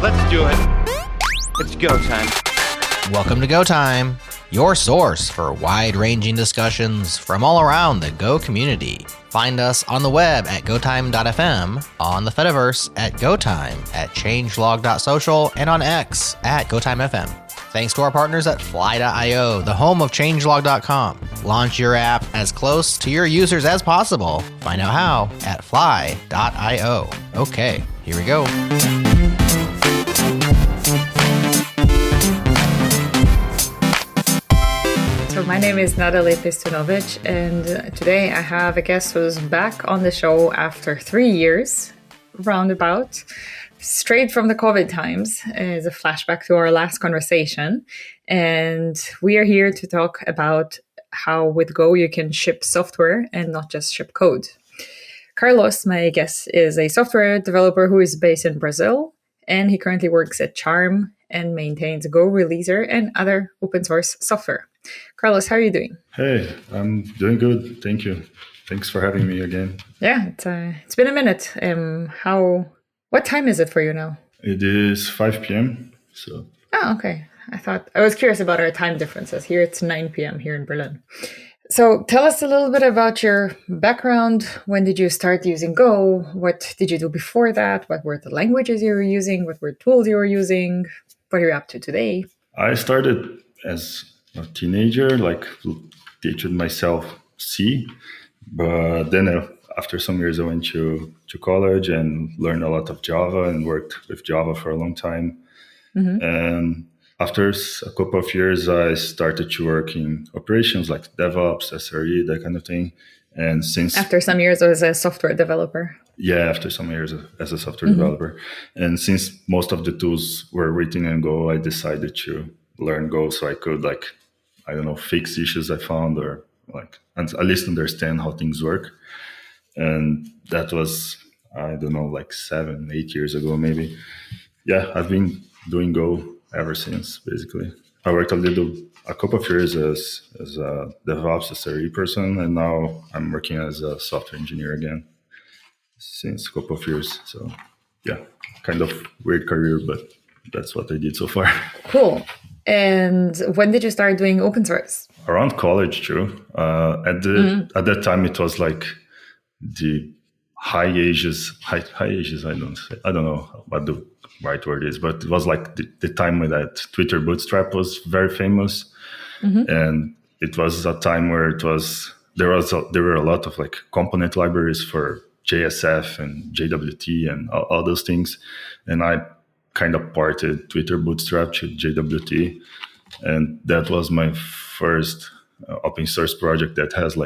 Let's do it. It's go time. Welcome to Go Time, your source for wide-ranging discussions from all around the Go community. Find us on the web at gotime.fm, on the Fediverse at GoTime, at changelog.social, and on X at GoTimeFM. Thanks to our partners at Fly.io, the home of changelog.com. Launch your app as close to your users as possible. Find out how at Fly.io. Okay, here we go. So my name is Natalie Pistunovic, and today I have a guest who's back on the show after 3 years, roundabout, straight from the COVID times, as a flashback to our last conversation. And we are here to talk about how with Go you can ship software and not just ship code. Carlos, my guest, is a software developer who is based in Brazil, and he currently works at Charm and maintains GoReleaser and other open source software. Carlos, how are you doing? Hey, I'm doing good. Thank you. Thanks for having me again. Yeah, it's been a minute. What time is it for you now? It is 5 p.m. So. Oh, okay. I was curious about our time differences. Here it's 9 p.m. here in Berlin. So tell us a little bit about your background. When did you start using Go? What did you do before that? What were the languages you were using? What were tools you were using? What are you up to today? I started as a teenager, teaching myself C, but then after some years I went to college and learned a lot of Java and worked with Java for a long time. Mm-hmm. And after a couple of years, I started to work in operations like DevOps, SRE, that kind of thing. And after some years as a software developer. Yeah, after some years as a software developer. And since most of the tools were written in Go, I decided to learn Go so I could fix issues I found or at least understand how things work. And that was, 7-8 years ago, maybe. Yeah, I've been doing Go ever since, basically. I worked a couple of years as a DevOps, SRE person, and now I'm working as a software engineer again since a couple of years. So, yeah, kind of weird career, but that's what I did so far. Cool. And when did you start doing open source? Around college, too. At that time, it was like the high ages. I don't know what the right word is, but it was like the time when that Twitter Bootstrap was very famous. Mm-hmm. And it was a time where there were a lot of component libraries for JSF and JWT and all those things. And I kind of ported Twitter Bootstrap to JWT. And that was my first open source project that has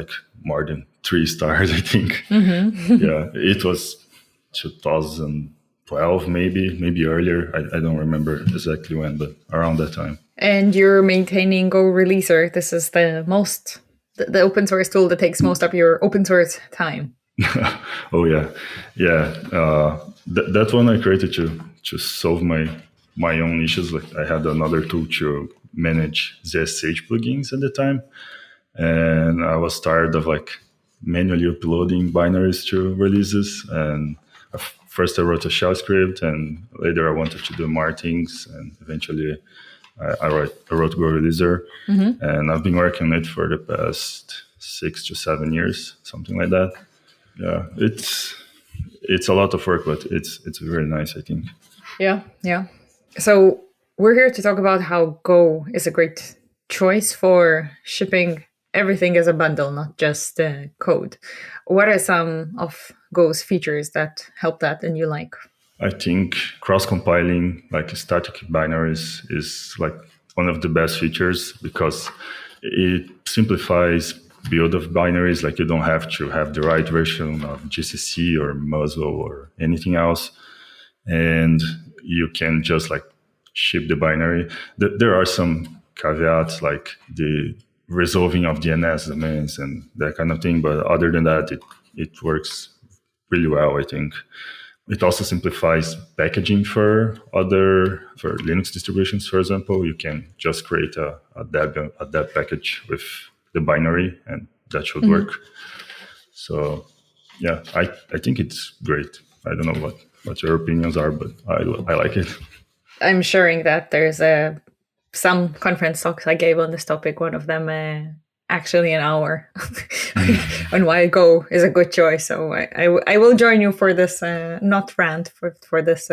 more than 3 stars, I think. Mm-hmm. Yeah, it was 2012, maybe earlier. I don't remember exactly when, but around that time. And you're maintaining GoReleaser. This is the open source tool that takes most of your open source time. Oh, yeah. Yeah. That one I created to solve my own issues. I had another tool to manage ZSH plugins at the time. And I was tired of manually uploading binaries to releases. And first I wrote a shell script, and later I wanted to do more things. And eventually I wrote GoReleaser. Mm-hmm. And I've been working on it for the past 6 to 7 years, something like that. Yeah, it's a lot of work, but it's very nice, I think. Yeah. So we're here to talk about how Go is a great choice for shipping everything as a bundle, not just code. What are some of Go's features that help that and you like? I think cross-compiling static binaries is one of the best features because it simplifies build of binaries. You don't have to have the right version of GCC or Muzzle or anything else. And you can just ship the binary. There are some caveats the resolving of DNS domains and that kind of thing. But other than that, it works really well, I think. It also simplifies packaging for Linux distributions, for example. You can just create a deb package with the binary, and that should work. So, yeah, I think it's great. I don't know what your opinions are, but I like it. I'm sharing that there's some conference talks I gave on this topic. One of them actually an hour on why Go is a good choice. So I will join you for this, not rant, for this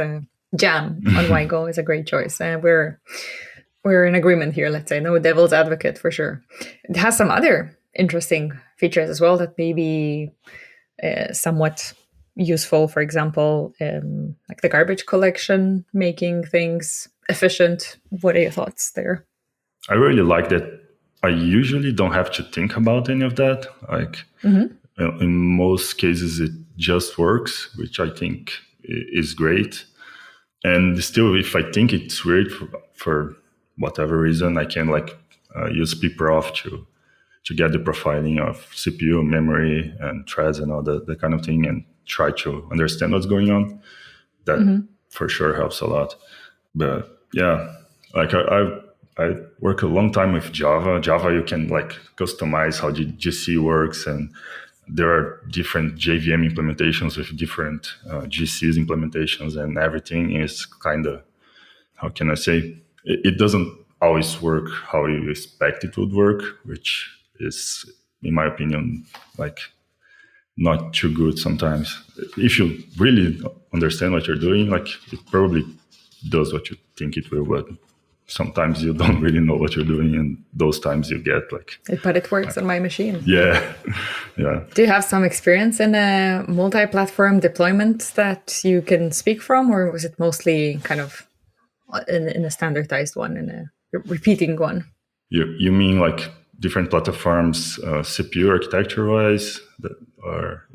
jam on why Go is a great choice. We're in agreement here, let's say. No devil's advocate for sure. It has some other interesting features as well that may be somewhat useful. For example, like the garbage collection, making things efficient. What are your thoughts there? I really like that. I usually don't have to think about any of that. Like in most cases, it just works, which I think is great. And still, if I think it's weird for whatever reason, I can use PRPR to get the profiling of CPU, memory, and threads and all that kind of thing, and try to understand what's going on. That for sure helps a lot. But yeah, like I work a long time with Java. Java, you can customize how the GC works, and there are different JVM implementations with different GCs implementations, and everything is kind of, how can I say, it doesn't always work how you expect it would work, which is, in my opinion, not too good sometimes. If you really understand what you're doing, it probably does what you think it will, but sometimes you don't really know what you're doing, and those times you get but it works on my machine. Yeah. Do you have some experience in a multi-platform deployment that you can speak from, or was it mostly kind of in a standardized one, in a repeating one? You mean different platforms, CPU architecture wise, or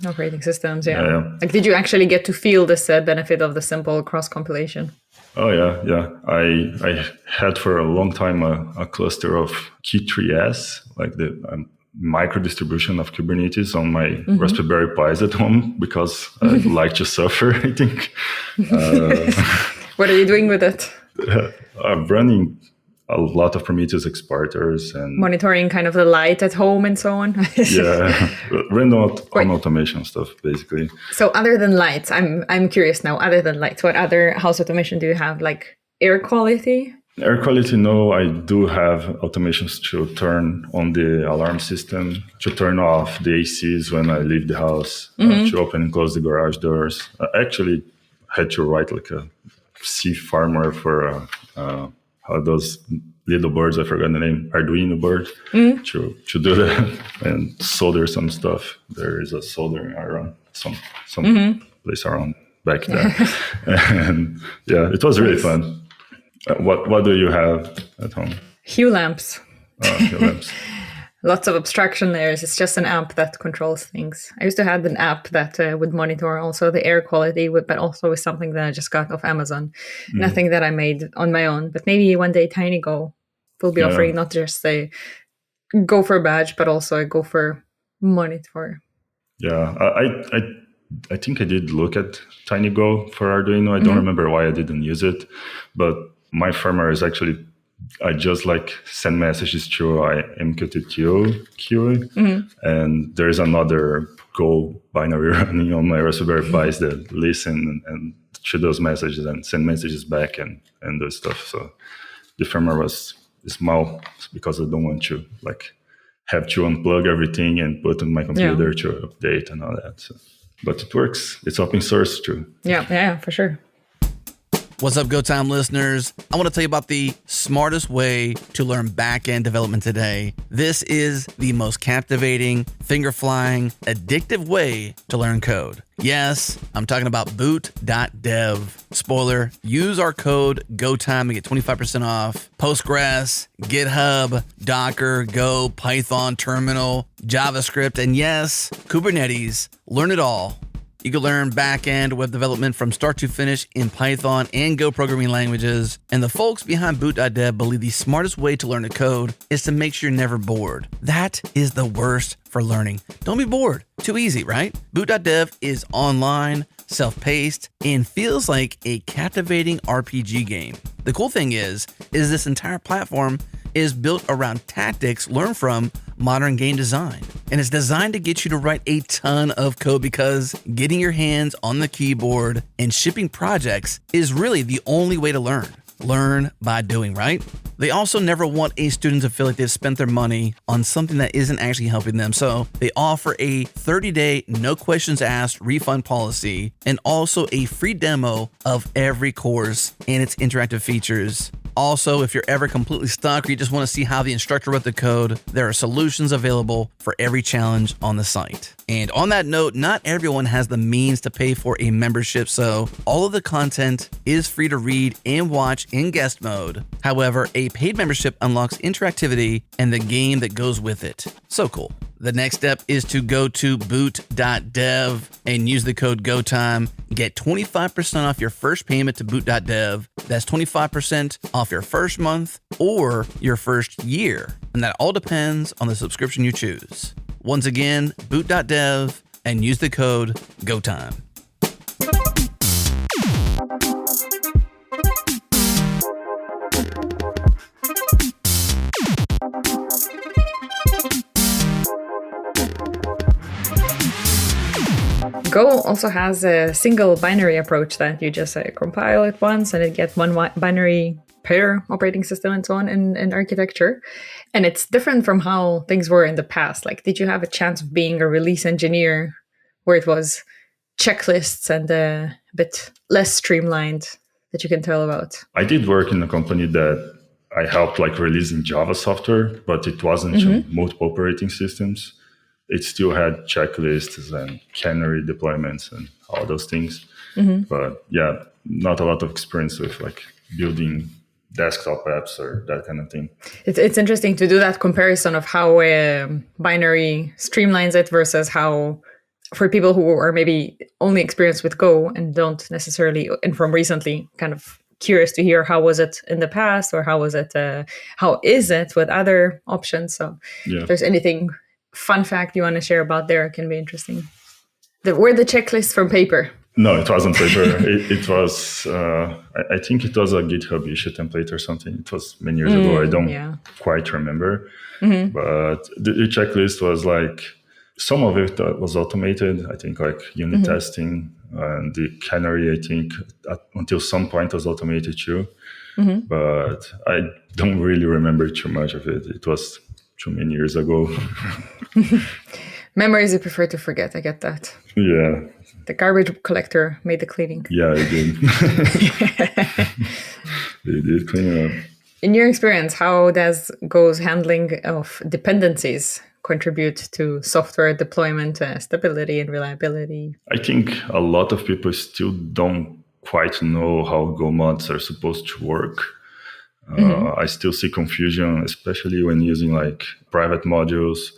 operating systems? Yeah. Did you actually get to feel this benefit of the simple cross compilation? Oh yeah. I had for a long time a cluster of Key3s, the micro distribution of Kubernetes on my Raspberry Pis at home, because I like to suffer, I think. What are you doing with it? I'm running a lot of Prometheus exporters and monitoring kind of the light at home and so on. Yeah, random automation stuff, basically. So other than lights, I'm curious now, other than lights, what other house automation do you have? Like air quality? Air quality, no. I do have automations to turn on the alarm system, to turn off the ACs when I leave the house, to open and close the garage doors. I actually had to write a C firmware for how those little birds, I forgot the name, Arduino bird, to do that and solder some stuff. There is a soldering around some place around back there. And yeah, it was really fun. What do you have at home? Hue lamps. Oh, Hue lamps. Lots of abstraction layers. It's just an app that controls things. I used to have an app that would monitor also the air quality, but also with something that I just got off Amazon. Nothing that I made on my own. But maybe one day TinyGo will be offering not just a Gopher badge, but also a Gopher monitor. Yeah, I think I did look at TinyGo for Arduino. I don't remember why I didn't use it, but my firmware is actually, I just send messages to MQTT queue, and there's another Go binary running on my Raspberry Pis that listen and to those messages and send messages back and do stuff. So the firmware was small because I don't want to have to unplug everything and put on my computer to update and all that. So, but it works. It's open source too. Yeah, for sure. What's up, GoTime listeners? I want to tell you about the smartest way to learn back-end development today. This is the most captivating, finger-flying, addictive way to learn code. Yes, I'm talking about BootDodev. Spoiler, use our code GoTime and get 25% off. Postgres, GitHub, Docker, Go, Python, Terminal, JavaScript, and yes, Kubernetes. Learn it all. You can learn back-end web development from start to finish in Python and Go programming languages. And the folks behind BootDodev believe the smartest way to learn a code is to make sure you're never bored. That is the worst for learning. Don't be bored. Too easy, right? BootDodev is online, self-paced, and feels like a captivating RPG game. The cool thing is this entire platform is built around tactics learned from modern game design. and it's designed to get you to write a ton of code because getting your hands on the keyboard and shipping projects is really the only way to learn. Learn by doing, right? They also never want a student to feel like they've spent their money on something that isn't actually helping them. So they offer a 30-day, no questions asked refund policy and also a free demo of every course and its interactive features. Also, if you're ever completely stuck or you just want to see how the instructor wrote the code, there are solutions available for every challenge on the site. And on that note, not everyone has the means to pay for a membership, so all of the content is free to read and watch in guest mode. However, a paid membership unlocks interactivity and the game that goes with it. So cool. The next step is to go to boot.dev and use the code GOTIME. Get 25% off your first payment to boot.dev. That's 25% off your first month or your first year. And that all depends on the subscription you choose. Once again, boot.dev and use the code GOTIME. Go also has a single binary approach that you just compile it once and it gets one binary per operating system and so on in architecture. And it's different from how things were in the past. Like, did you have a chance of being a release engineer where it was checklists and a bit less streamlined that you can tell about? I did work in a company that I helped like releasing Java software, but it wasn't to multiple operating systems. It still had checklists and canary deployments and all those things. But yeah, not a lot of experience with like building desktop apps or that kind of thing. It's interesting to do that comparison of how binary streamlines it versus how, for people who are maybe only experienced with Go and don't necessarily, and from recently, kind of curious to hear how was it in the past or how is it with other options. So if there's anything fun fact you want to share about there, it can be interesting. Were the checklists from paper? No, it wasn't paper. it was, I think it was a GitHub issue template or something. It was many years ago. I don't quite remember. But the checklist was like, some of it was automated. I think like unit testing and the canary, I think until some point was automated too. But I don't really remember too much of it. It was too many years ago. Memories you prefer to forget. I get that. Yeah. The garbage collector made the cleaning. Yeah, it did. They did clean it up. In your experience, how does Go's handling of dependencies contribute to software deployment stability and reliability? I think a lot of people still don't quite know how Go mods are supposed to work. I still see confusion, especially when using like private modules.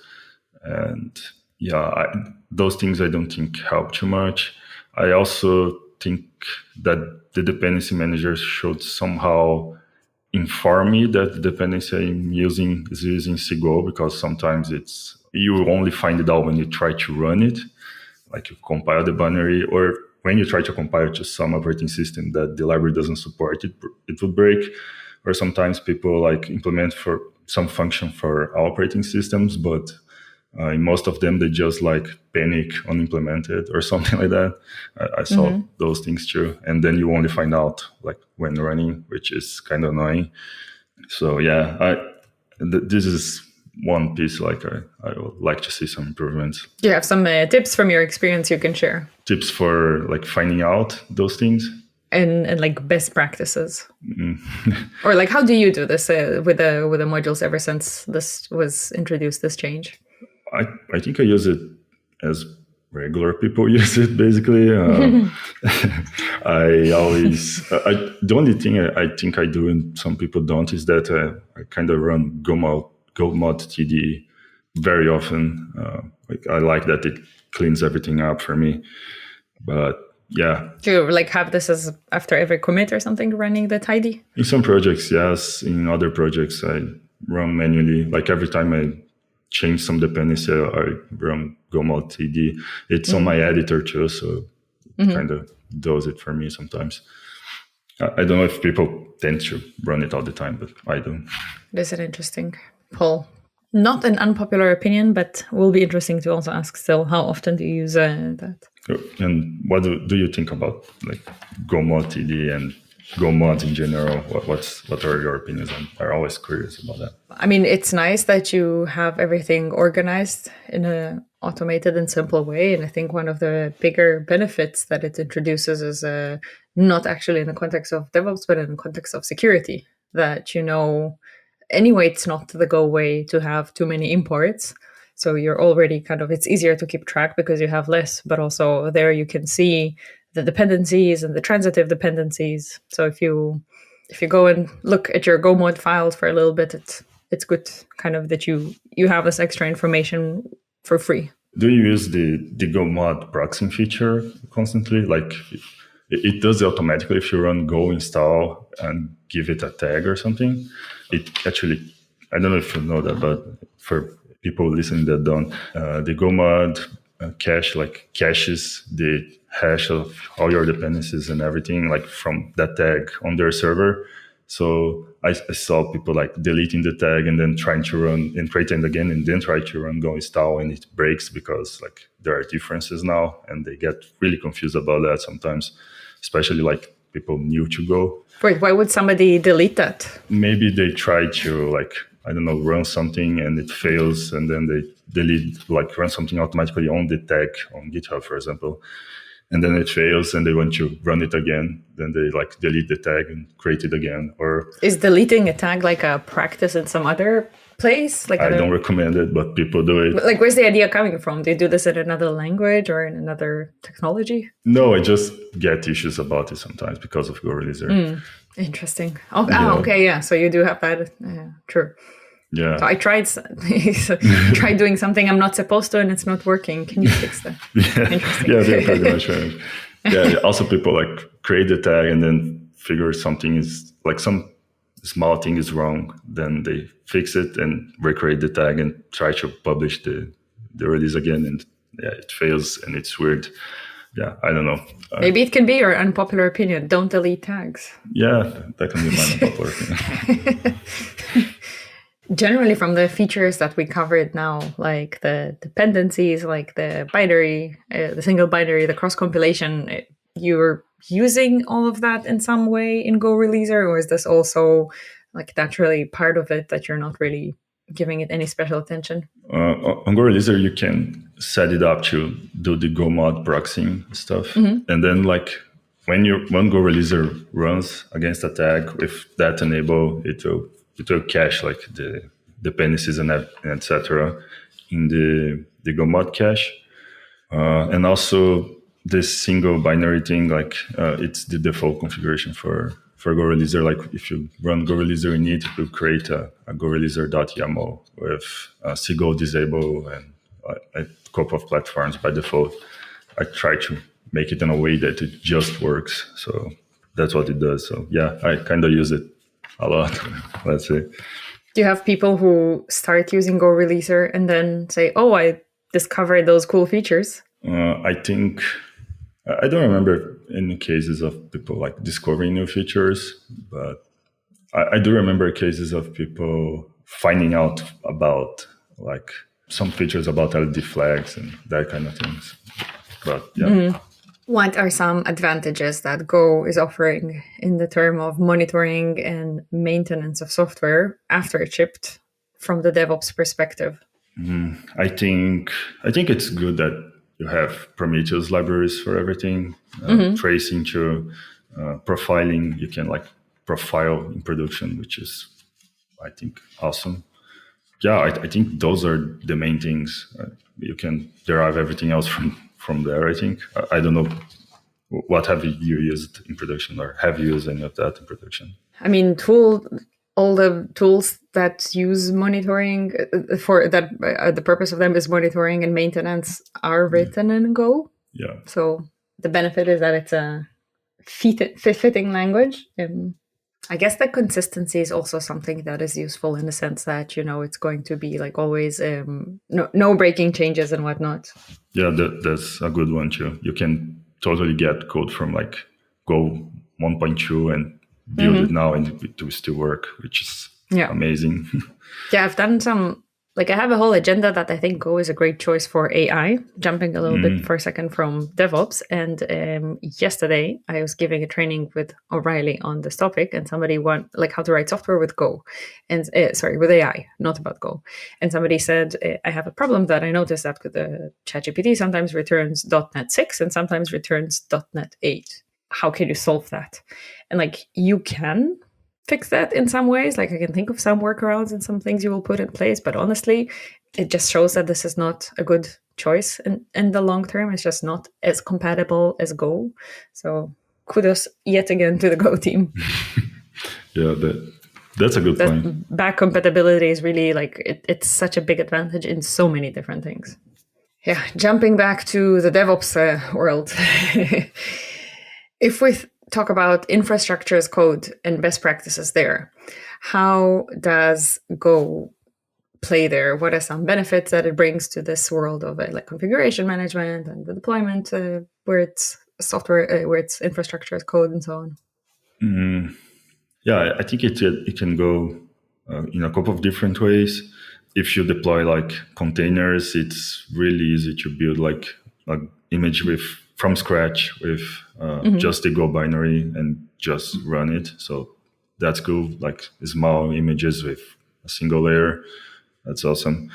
And those things I don't think help too much. I also think that the dependency manager should somehow inform me that the dependency I'm using is using CGO, because sometimes you only find it out when you try to run it, like you compile the binary, or when you try to compile to some operating system that the library doesn't support, it will break. Or sometimes people like implement for some function for our operating systems, but in most of them, they just like panic unimplement it or something like that. I saw those things too. And then you only find out like when running, which is kind of annoying. So this is one piece like I would like to see some improvements. Do you have some tips from your experience you can share? Tips for like finding out those things? And like best practices. Or like, how do you do this with the modules ever since this was introduced, this change? I think I use it as regular people use it, basically. The only thing I think I do and some people don't is that I kind of run Go mod TD very often. I like that it cleans everything up for me. But yeah. Do you like have this as after every commit or something, running the tidy? In some projects, yes. In other projects, I run manually. Like every time I change some dependency, I run Go mod TD. It's on my editor too, so it kind of does it for me sometimes. I don't know if people tend to run it all the time, but I do. This is interesting. Paul, Not an unpopular opinion, but will be interesting to also ask still, how often do you use that? And what do you think about like GoMod TD and GoMod in general? What are your opinions? I'm always curious about that. I mean, it's nice that you have everything organized in a automated and simple way. And I think one of the bigger benefits that it introduces is not actually in the context of DevOps, but in the context of security, that, anyway, it's not the go way to have too many imports. So you're already it's easier to keep track because you have less, but also there you can see the dependencies and the transitive dependencies. So if you go and look at your GoMod files for a little bit, it's good that you have this extra information for free. Do you use the GoMod proxying feature constantly? Like it does it automatically if you run go install and give it a tag or something. It actually, I don't know if you know that, but for people listening that don't, the GoMod cache caches the hash of all your dependencies and everything from that tag on their server. So I saw people deleting the tag and then trying to run and create it again and then try to run go install, and it breaks because there are differences now, and they get really confused about that sometimes, especially people new to Go. Wait, why would somebody delete that? Maybe they try to run something and it fails, and then they delete, run something automatically on the tag on GitHub, for example, and then it fails and they want to run it again. Then they delete the tag and create it again. Or is deleting a tag a practice in some other place? I don't recommend it, but people do it. But where's the idea coming from? Do you do this in another language or in another technology? No, I just get issues about it sometimes because of GoReleaser. Interesting. Okay, yeah. So you do have that. True. Yeah. So I tried doing something I'm not supposed to, and it's not working. Can you fix that? Yeah. Interesting. Yeah, they're pretty much right. Yeah. Also, people create the tag and then figure something is some small thing is wrong. Then they fix it and recreate the tag and try to publish the release again, and it fails and it's weird. Yeah, I don't know. Maybe it can be your unpopular opinion. Don't delete tags. Yeah, that can be my unpopular opinion. Generally, from the features that we covered now, like the dependencies, like the binary, the single binary, the cross compilation, you're using all of that in some way in GoReleaser, or is this also naturally part of it that you're not really giving it any special attention? On GoReleaser, you can set it up to do the GoMod proxying stuff, and then when GoReleaser runs against a tag with that enabled, it will cache the dependencies and etc. in the GoMod cache, and also this single binary thing. It's the default configuration for GoReleaser. If you run GoReleaser in it will create a GoReleaser.yaml with CGO disable and a couple of platforms by default. I try to make it in a way that it just works. So that's what it does. So yeah, I kind of use it a lot, let's say. Do you have people who start using GoReleaser and then say, oh, I discovered those cool features? I think, I don't remember any cases of people discovering new features, but I do remember cases of people finding out about some features about LED flags and that kind of things. But yeah. What are some advantages that Go is offering in the term of monitoring and maintenance of software after it shipped from the DevOps perspective? I think it's good that you have Prometheus libraries for everything, tracing to profiling. You can profile in production, which is, I think, awesome. Yeah, I think those are the main things. You can derive everything else from there, I think. I don't know, what have you used in production, or have you used any of that in production? I mean, all the tools that use monitoring for that, the purpose of them is monitoring and maintenance are written in Go. Yeah. So the benefit is that it's a fitting language. I guess the consistency is also something that is useful in the sense that, it's going to be always no breaking changes and whatnot. Yeah, that's a good one too. You can totally get code from Go 1.2 and build it now and it will still work, which is amazing. Yeah, I've done some Like I have a whole agenda that I think Go is a great choice for AI, jumping a little bit for a second from DevOps. And yesterday I was giving a training with O'Reilly on this topic, and somebody want like how to write software with Go and with AI, not about Go. And somebody said, I have a problem that I noticed that the ChatGPT sometimes returns .NET 6 and sometimes returns .NET 8. How can you solve that? And like you can fix that in some ways. Like I can think of some workarounds and some things you will put in place, but honestly, it just shows that this is not a good choice in the long term. It's just not as compatible as Go. So kudos yet again to the Go team. Yeah, that's a good point. Back compatibility is really like, it's such a big advantage in so many different things. Yeah, jumping back to the DevOps world. If we talk about infrastructure as code and best practices there, how does Go play there? What are some benefits that it brings to this world of like configuration management and the deployment where it's software, where it's infrastructure as code and so on? Yeah, I think it can go in a couple of different ways. If you deploy like containers, it's really easy to build like an image from scratch with just the Go binary and just run it. So that's cool. Like small images with a single layer. That's awesome.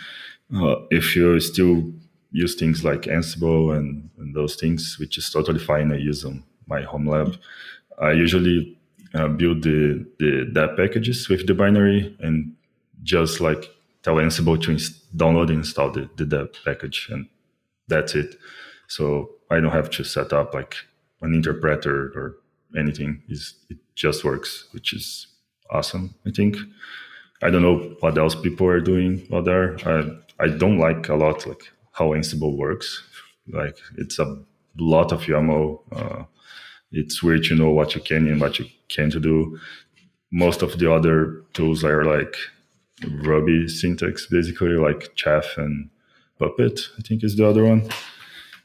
If you still use things like Ansible and those things, which is totally fine. I use on my home lab. I usually build the dev packages with the binary and just like tell Ansible to download and install the dev package, and that's it. So I don't have to set up like an interpreter or anything. It just works, which is awesome, I think. I don't know what else people are doing out there. I don't like a lot like how Ansible works. Like it's a lot of YAML. It's weird to know what you can and what you can't do. Most of the other tools are like Ruby syntax, basically, like Chef and Puppet, I think is the other one.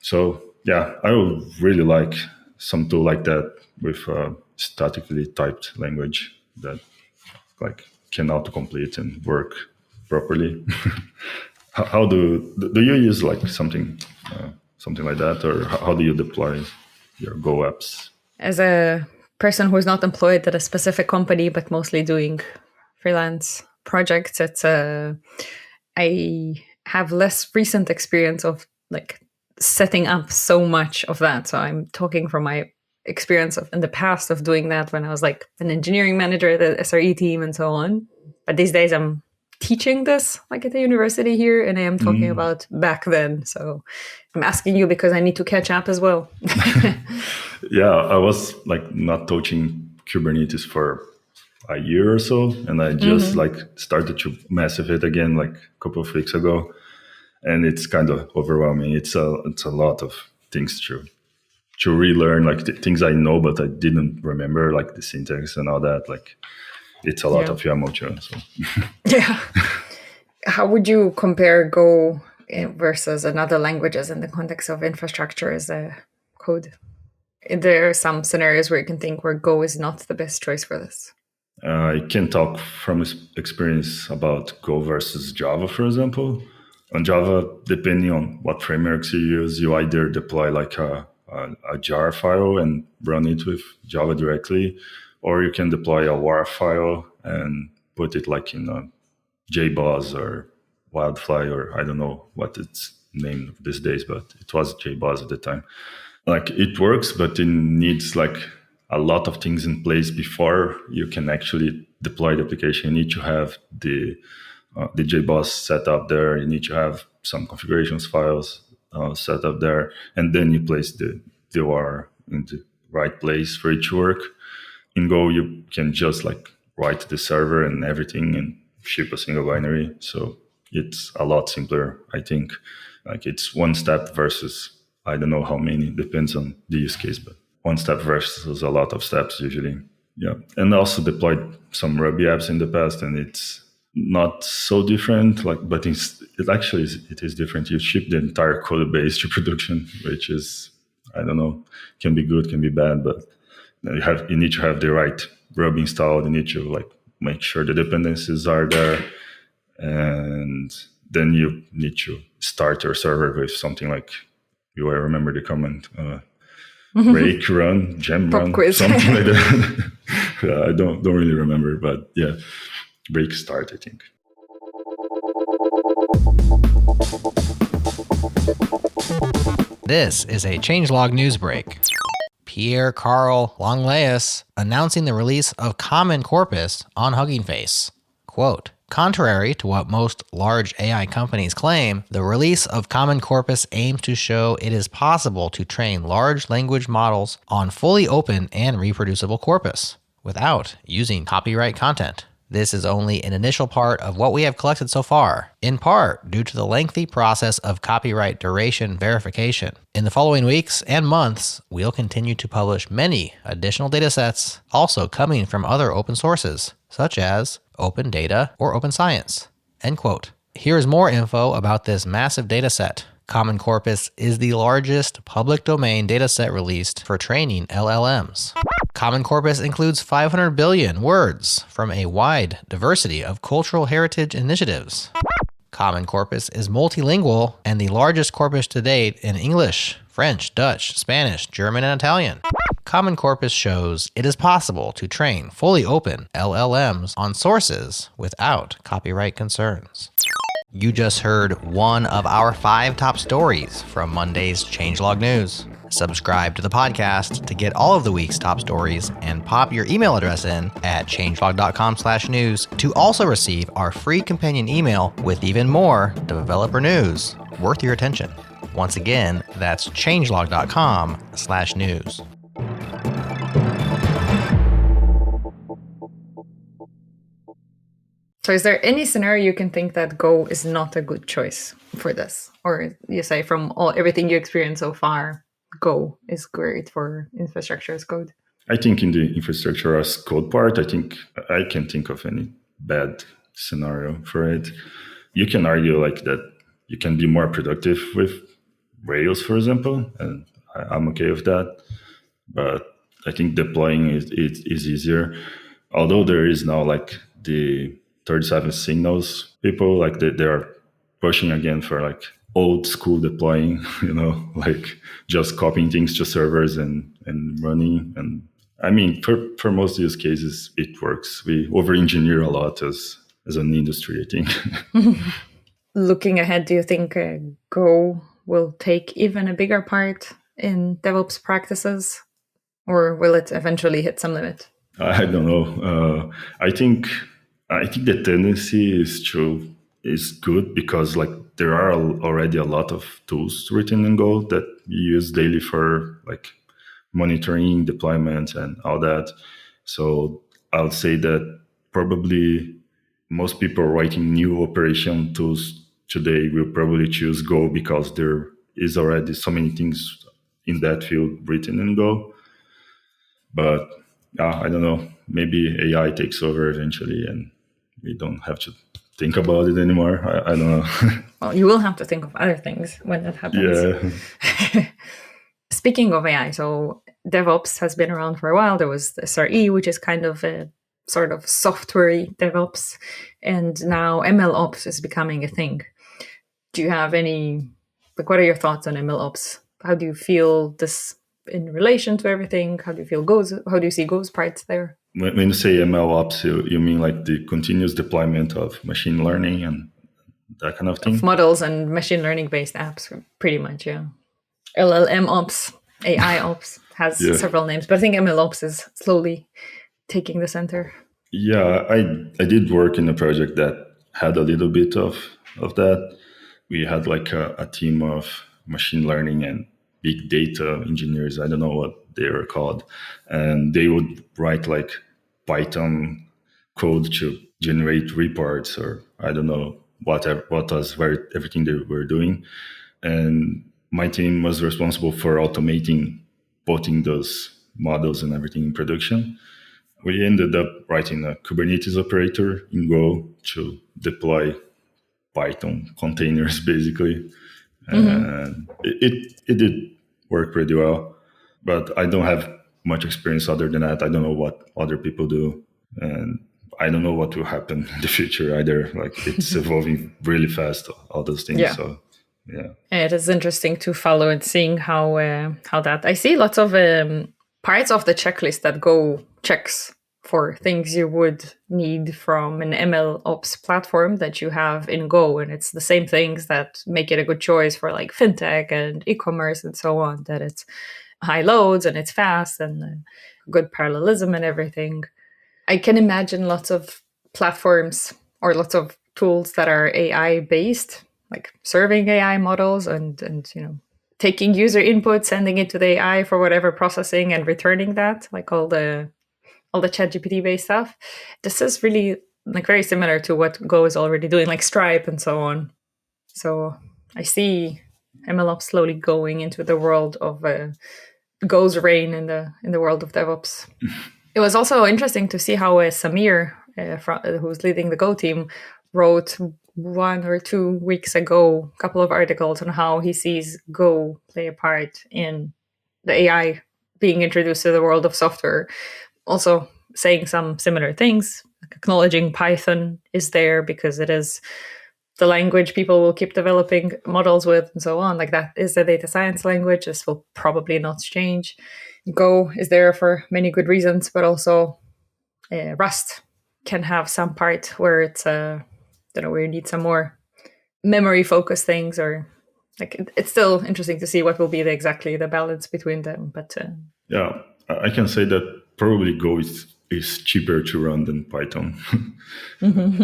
So yeah, I would really like some tool like that with a statically typed language that like can autocomplete and work properly. How do you use like something like that, or how do you deploy your Go apps? As a person who is not employed at a specific company, but mostly doing freelance projects, I have less recent experience of like setting up so much of that. So I'm talking from my experience in the past of doing that when I was like an engineering manager at the SRE team and so on. But these days I'm teaching this like at the university here, and I am talking about back then. So I'm asking you because I need to catch up as well. Yeah, I was like not touching Kubernetes for a year or so, and I just like started to mess with it again like a couple of weeks ago, and it's kind of overwhelming. It's a lot of things to relearn, like things I know but I didn't remember, like the syntax and all that. Like it's a lot of YAML too. So. Yeah. How would you compare Go versus another languages in the context of infrastructure as a code? There are some scenarios where you can think where Go is not the best choice for this. I can talk from experience about Go versus Java, for example. On Java, depending on what frameworks you use, you either deploy like a jar file and run it with Java directly, or you can deploy a WAR file and put it like in a JBoss or Wildfly, or I don't know what it's named these days, but it was JBoss at the time. Like it works, but it needs like a lot of things in place before you can actually deploy the application. You need to have the JBoss set up there. You need to have some configurations files set up there, and then you place the WAR in the right place for it to work. In Go, you can just like write the server and everything and ship a single binary. So it's a lot simpler, I think. Like it's one step versus I don't know how many, depends on the use case, but one step versus a lot of steps usually. Yeah. And also deployed some Ruby apps in the past, and it's not so different, but it is different. You ship the entire code base to production, which is, I don't know, can be good, can be bad, but you need to have the right Ruby installed. You need to like make sure the dependencies are there, and then you need to start your server with something like, I remember the command, break run, gem Pop run, quiz. something like that. I don't really remember, but yeah, break start, I think. This is a changelog news break. Pierre Carl Longleus announcing the release of Common Corpus on Hugging Face. Quote, contrary to what most large AI companies claim, the release of Common Corpus aims to show it is possible to train large language models on fully open and reproducible corpus without using copyright content. This is only an initial part of what we have collected so far, in part due to the lengthy process of copyright duration verification. In the following weeks and months, we'll continue to publish many additional datasets also coming from other open sources, such as Open Data or Open Science. End quote. Here's more info about this massive dataset. Common Corpus is the largest public domain dataset released for training LLMs. Common Corpus includes 500 billion words from a wide diversity of cultural heritage initiatives. Common Corpus is multilingual and the largest corpus to date in English, French, Dutch, Spanish, German, and Italian. Common Corpus shows it is possible to train fully open LLMs on sources without copyright concerns. You just heard one of our 5 top stories from Monday's Changelog News. Subscribe to the podcast to get all of the week's top stories and pop your email address in at changelog.com/news to also receive our free companion email with even more developer news worth your attention. Once again, that's changelog.com/news. So is there any scenario you can think that Go is not a good choice for this? Or you say from everything you experienced so far, Go is great for infrastructure as code? I think in the infrastructure as code part, I think I can't think of any bad scenario for it. You can argue like that you can be more productive with Rails, for example, and I'm okay with that. But I think deploying is easier. Although there is now like the 37 signals people, like they are pushing again for like old school deploying, like just copying things to servers and running. And I mean, for most use cases, it works. We over-engineer a lot as an industry, I think. Looking ahead, do you think Go will take even a bigger part in DevOps practices? Or will it eventually hit some limit? I don't know. I think the tendency is good because like there are already a lot of tools written in Go that you use daily for like monitoring, deployment, and all that. So I'll say that probably most people writing new operation tools today will probably choose Go because there is already so many things in that field written in Go. But I don't know, maybe AI takes over eventually and we don't have to think about it anymore. I don't know. Well, you will have to think of other things when that happens. Yeah. Speaking of AI, so DevOps has been around for a while. There was the SRE, which is kind of a sort of software DevOps. And now MLOps is becoming a thing. Do you have what are your thoughts on MLOps? How do you feel this in relation to everything? How do you feel how do you see Go's parts there? When you say MLOps, you mean like the continuous deployment of machine learning and that kind of thing? Of models and machine learning based apps, pretty much, yeah. LLM ops, AI ops has several names, but I think MLOps is slowly taking the center. Yeah, I did work in a project that had a little bit of that. We had like a team of machine learning and big data engineers. I don't know what they were called. And they would write like Python code to generate reports or I don't know what was everything they were doing. And my team was responsible for automating, putting those models and everything in production. We ended up writing a Kubernetes operator in Go to deploy Python containers, basically. And it did work pretty well, but I don't have much experience other than that. I don't know what other people do. And I don't know what will happen in the future either. Like it's evolving really fast, all those things. Yeah. So yeah. It is interesting to follow and seeing how that I see lots of parts of the checklist that Go checks for things you would need from an MLOps platform that you have in Go, and it's the same things that make it a good choice for like fintech and e-commerce and so on. That it's high loads and it's fast and good parallelism and everything. I can imagine lots of platforms or lots of tools that are AI based, like serving AI models and taking user input, sending it to the AI for whatever processing and returning that, like all the ChatGPT based stuff. This is really like very similar to what Go is already doing, like Stripe and so on. So I see MLOps slowly going into the world of Go's reign in the world of DevOps. It was also interesting to see how Samir, who's leading the Go team, wrote 1 or 2 weeks ago a couple of articles on how he sees Go play a part in the AI being introduced to the world of software. Also saying some similar things, like acknowledging Python is there because it is the language people will keep developing models with and so on. Like that is the data science language. This will probably not change. Go is there for many good reasons, but also Rust can have some part where it's where you need some more memory focused things, or like it's still interesting to see what will be exactly the balance between them. But yeah, I can say that probably Go is cheaper to run than Python.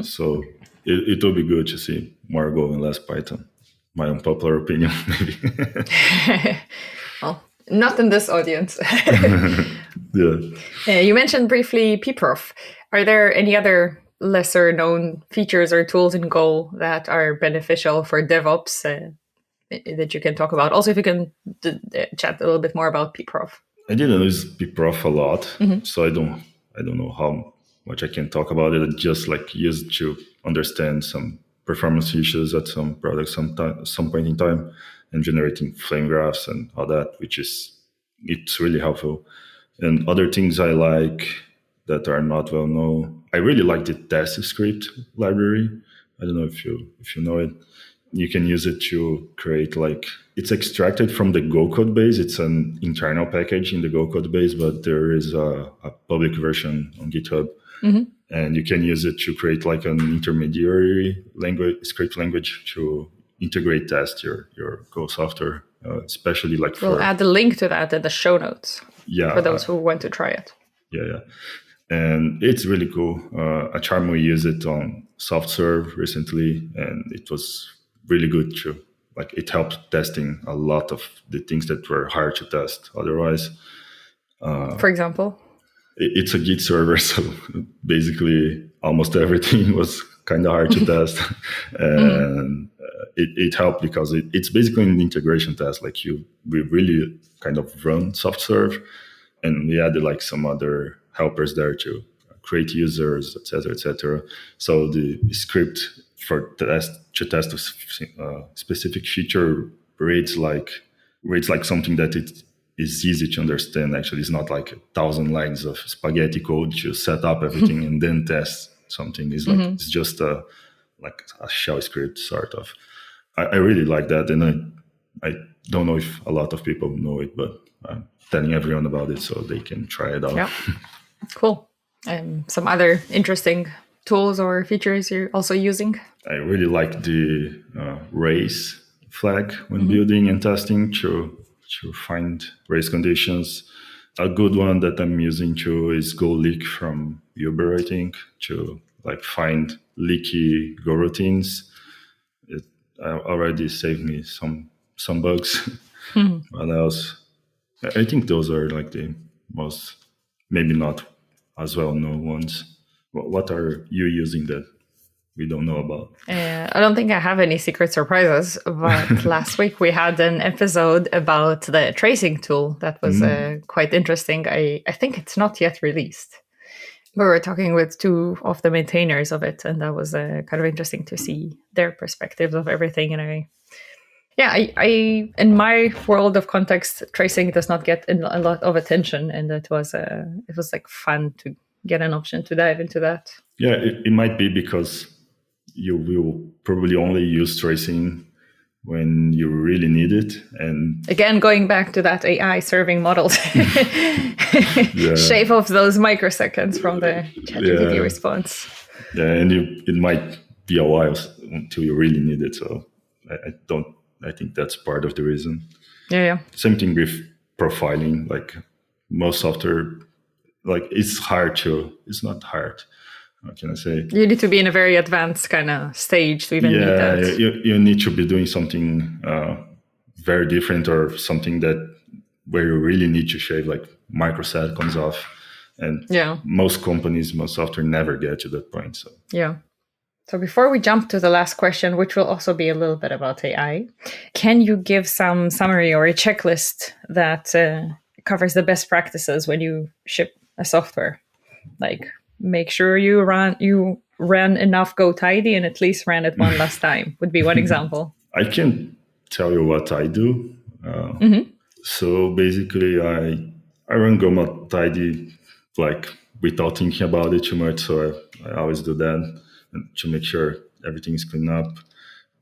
So it will be good to see more Go and less Python. My unpopular opinion, maybe. Well, not in this audience. Yeah. You mentioned briefly pprof. Are there any other lesser known features or tools in Go that are beneficial for DevOps that you can talk about? Also, if you can chat a little bit more about pprof. I didn't use pprof a lot, so I don't know how much I can talk about it. I just like used to understand some performance issues at some products some point in time, and generating flame graphs and all that, it's really helpful. And other things I like that are not well known, I really like the test script library. I don't know if you know it. You can use it to create it's extracted from the Go code base. It's an internal package in the Go code base, but there is a public version on GitHub. And you can use it to create like an intermediary script language to integrate test your Go software, especially like we'll add the link to that in the show notes for those who want to try it. Yeah. And it's really cool. Acharmo used it on SoftServe recently, and it was really good too. Like it helped testing a lot of the things that were hard to test otherwise. For example? It's a Git server, so basically almost everything was kind of hard to test. And it helped because it's basically an integration test. Like we really kind of run SoftServe, and we added like some other helpers there to create users, etc., etc. So the script to test a specific feature reads like something that it is easy to understand. Actually, it's not like 1,000 lines of spaghetti code to set up everything and then test something. It's like it's just a shell script sort of. I really like that, and I don't know if a lot of people know it, but I'm telling everyone about it so they can try it out. Yeah, cool. Some other interesting tools or features you're also using? I really like the race flag when building and testing to find race conditions. A good one that I'm using too is Go Leak from Uber, I think, to find leaky Go routines. It already saved me some bugs. What else? I think those are the most, maybe not as well known ones. What are you using that we don't know about? I don't think I have any secret surprises, but last week we had an episode about the tracing tool that was quite interesting. I think it's not yet released. We were talking with two of the maintainers of it, and that was kind of interesting to see their perspectives of everything. And I in my world of context, tracing does not get a lot of attention, and it was fun to get an option to dive into that. Yeah, it might be because you will probably only use tracing when you really need it. And again, going back to that AI serving models, shave off those microseconds from the ChatGPT response. Yeah, and it might be a while until you really need it. So I think that's part of the reason. Yeah. Same thing with profiling. Like most software, like it's not hard. What can I say? You need to be in a very advanced kind of stage to even need that. You need to be doing something very different or something where you really need to shave like microseconds off. And most companies, most software never get to that point. So So before we jump to the last question, which will also be a little bit about AI, can you give some summary or a checklist that covers the best practices when you ship a software? Like make sure you ran enough GoTidy and at least ran it one last time would be one example. I can tell you what I do. So basically I run GoTidy like without thinking about it too much. So I always do that to make sure everything is cleaned up.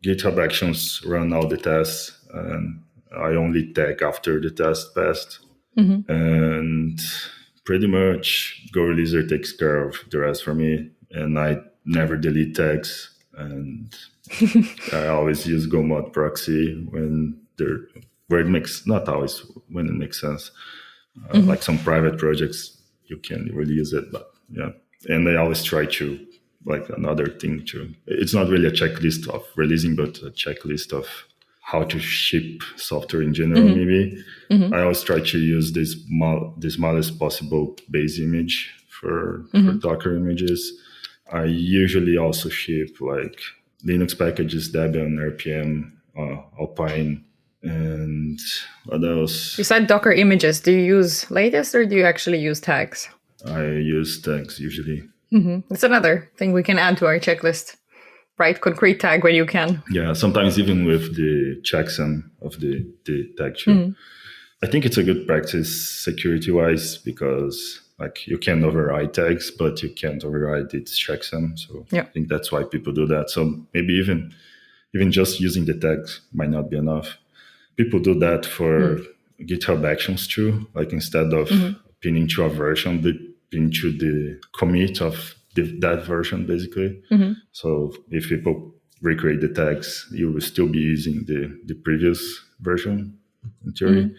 GitHub Actions run all the tests, and I only tag after the test passed. And pretty much GoReleaser takes care of the rest for me, and I never delete tags. And I always use GoMod proxy when it makes, not always when it makes sense. Like some private projects, you can really use it, but and I always try to, like another thing too, it's not really a checklist of releasing, but a checklist of how to ship software in general. Maybe I always try to use the smallest possible base image for Docker images. I usually also ship like Linux packages, Debian, RPM, Alpine, and what else? Besides Docker images, do you use latest or do you actually use tags? I use tags usually. It's another thing we can add to our checklist. Write concrete tag when you can. Yeah, sometimes even with the checksum of the tag tree. I think it's a good practice security-wise because like you can override tags, but you can't override its checksum. So I think that's why people do that. So maybe even just using the tags might not be enough. People do that for GitHub Actions too. Like instead of pinning to a version, they pin to the commit of that version, basically. So if people recreate the tags, you will still be using the previous version in theory.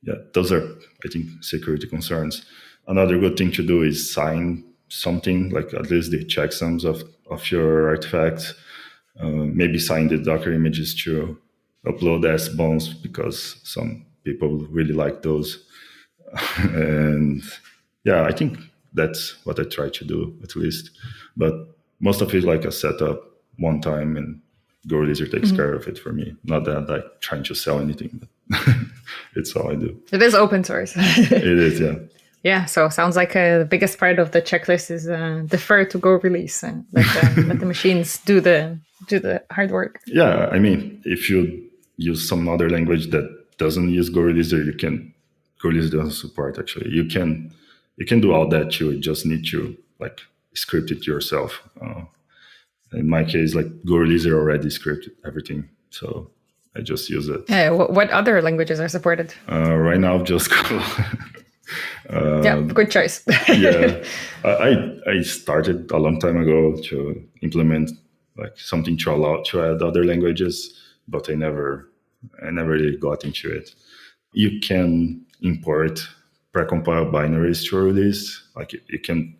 Yeah, those are, I think, security concerns. Another good thing to do is sign something, like at least the checksums of your artifacts. Maybe sign the Docker images to upload as bones because some people really like those. And I think that's what I try to do at least. But most of it like a setup one time and GoReleaser takes care of it for me. Not that I'm like trying to sell anything, but it's all I do. It is open source. It is, yeah. Yeah, so sounds like the biggest part of the checklist is defer to GoRelease and let the machines do the hard work. Yeah, I mean, if you use some other language that doesn't use GoReleaser, GoReleaser doesn't support actually. You can do all that too. You just need to like script it yourself. In my case, like GoReleaser already scripted everything, so I just use it. Yeah, what other languages are supported? Right now, just Go. Good choice. I started a long time ago to implement like something to allow to add other languages, but I never really got into it. You can import precompiled binaries to a release. Like you can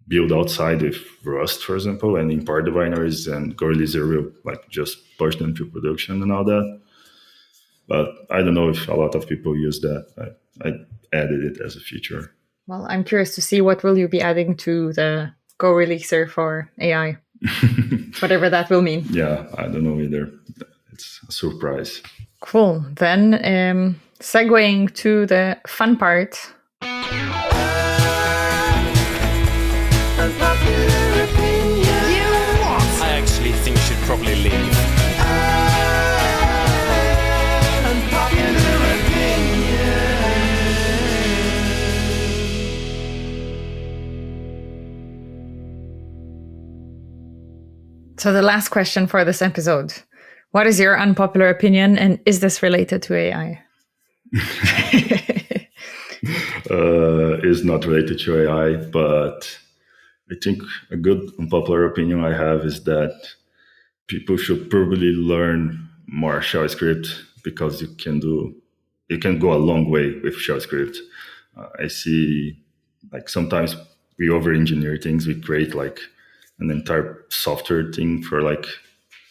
build outside with Rust, for example, and import the binaries, and GoReleaser will like just push them to production and all that. But I don't know if a lot of people use that. I added it as a feature. Well, I'm curious to see what will you be adding to the GoReleaser for AI, whatever that will mean. Yeah, I don't know either. It's a surprise. Cool. Then segueing to the fun part. I actually think you should probably leave. So the last question for this episode. What is your unpopular opinion, and is this related to AI? Is not related to AI, but I think a good unpopular opinion I have is that people should probably learn more shell script, because you can go a long way with shell script. I see like sometimes we over-engineer things. We create like an entire software thing for like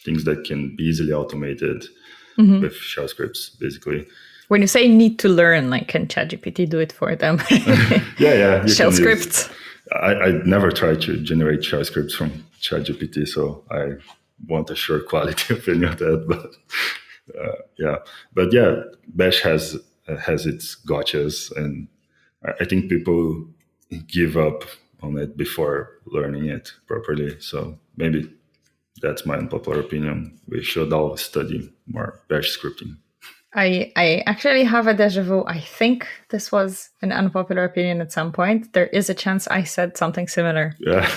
things that can be easily automated with shell scripts, basically. When you say need to learn, like, can ChatGPT do it for them? Yeah. Shell scripts. I never try to generate shell scripts from ChatGPT, so I want a sure quality opinion of that. But Bash has its gotchas, and I think people give up on it before learning it properly. So maybe that's my unpopular opinion. We should all study more Bash scripting. I actually have a deja vu. I think this was an unpopular opinion at some point. There is a chance I said something similar. Yeah.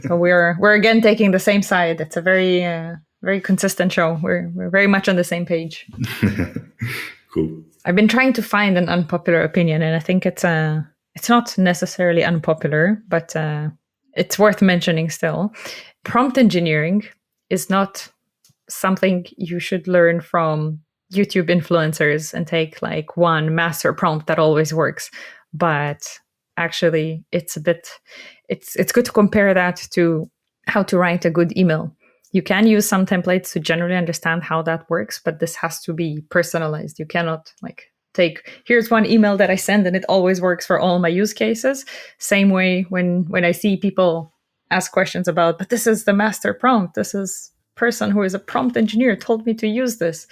So we're again taking the same side. It's a very consistent show. We're very much on the same page. Cool. I've been trying to find an unpopular opinion, and I think it's not necessarily unpopular, but it's worth mentioning still. Prompt engineering is not something you should learn from YouTube influencers and take like one master prompt that always works. But actually, it's good to compare that to how to write a good email. You can use some templates to generally understand how that works, but this has to be personalized. You cannot like here's one email that I send and it always works for all my use cases. Same way when I see people ask questions about, but this is the master prompt. This is person who is a prompt engineer told me to use this.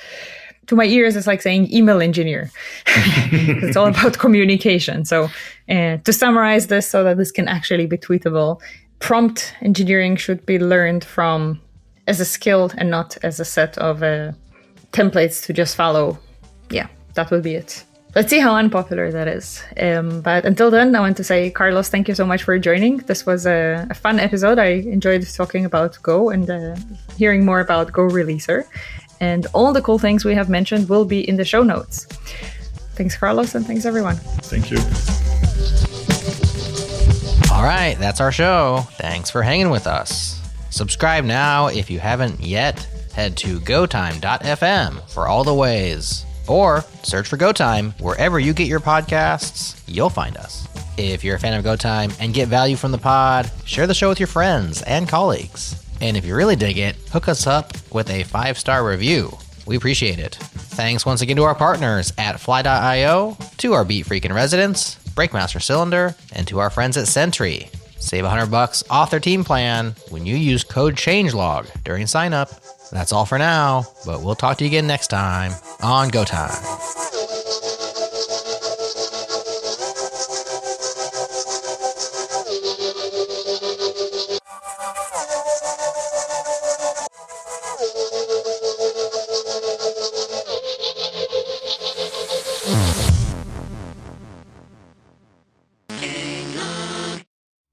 To my ears, it's like saying email engineer. It's all about communication. So to summarize this so that this can actually be tweetable, prompt engineering should be learned from as a skill and not as a set of templates to just follow. Yeah, that would be it. Let's see how unpopular that is. But until then, I want to say, Carlos, thank you so much for joining. This was a fun episode. I enjoyed talking about Go and hearing more about GoReleaser. And all the cool things we have mentioned will be in the show notes. Thanks, Carlos, and thanks, everyone. Thank you. All right, that's our show. Thanks for hanging with us. Subscribe now if you haven't yet. Head to gotime.fm for all the ways. Or search for GoTime wherever you get your podcasts. You'll find us. If you're a fan of GoTime and get value from the pod, share the show with your friends and colleagues. And if you really dig it, hook us up with a 5-star review. We appreciate it. Thanks once again to our partners at Fly.io, to our Beat Freakin' residents, Breakmaster Cylinder, and to our friends at Sentry. Save $100 off their team plan when you use code changelog during sign up. That's all for now, but we'll talk to you again next time on GoTime.